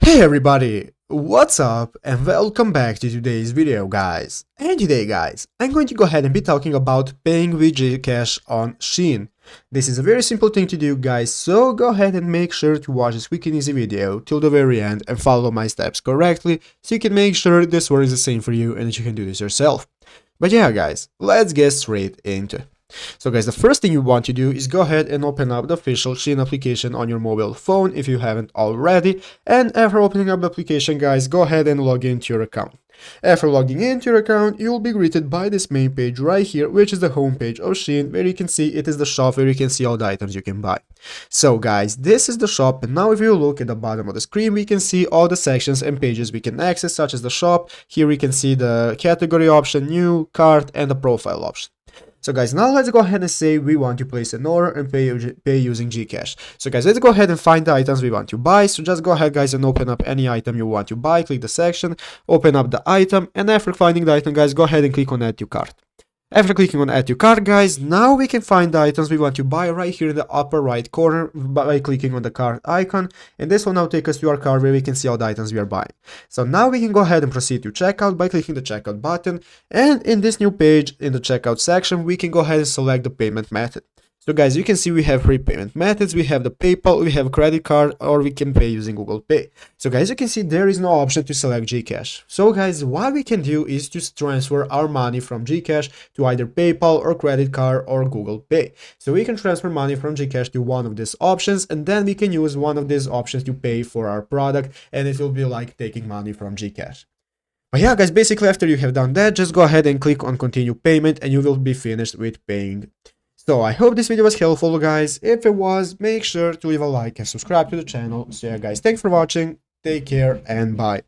Hey everybody, what's up and welcome back to today's video guys. And today guys, I'm going to go ahead and be talking about paying with Gcash on Shein. This is a very simple thing to do guys, so go ahead and make sure to watch this quick and easy video till the very end and follow my steps correctly so you can make sure this works the same for you and that you can do this yourself. But yeah guys, let's get straight into it. So guys, the first thing you want to do is go ahead and open up the official Shein application on your mobile phone if you haven't already, and after opening up the application guys, go ahead and log into your account. After logging into your account, you will be greeted by this main page right here, which is the home page of Shein, where you can see it is the shop where you can see all the items you can buy. So guys, this is the shop, and now if you look at the bottom of the screen, we can see all the sections and pages we can access, such as the shop. Here we can see the category option, new, cart, and the profile option. So guys, now let's go ahead and say we want to place an order and pay using Gcash. So guys, let's go ahead and find the items we want to buy. So just go ahead guys and open up any item you want to buy, click the section, open up the item, and after finding the item guys, go ahead and click on add to cart. After clicking on add to cart guys, now we can find the items we want to buy right here in the upper right corner by clicking on the cart icon, and this will now take us to our cart where we can see all the items we are buying. So now we can go ahead and proceed to checkout by clicking the checkout button, and in this new page in the checkout section we can go ahead and select the payment method. So guys, you can see we have three payment methods. We have the PayPal, we have credit card, or we can pay using Google Pay. So guys, you can see there is no option to select Gcash. So guys, what we can do is to transfer our money from Gcash to either PayPal or credit card or Google Pay. So we can transfer money from Gcash to one of these options, and then we can use one of these options to pay for our product, and it will be like taking money from Gcash. But yeah guys, basically after you have done that, just go ahead and click on continue payment and you will be finished with paying. So I hope this video was helpful guys. If it was, make sure to leave a like and subscribe to the channel. So yeah guys, thanks for watching, take care and bye.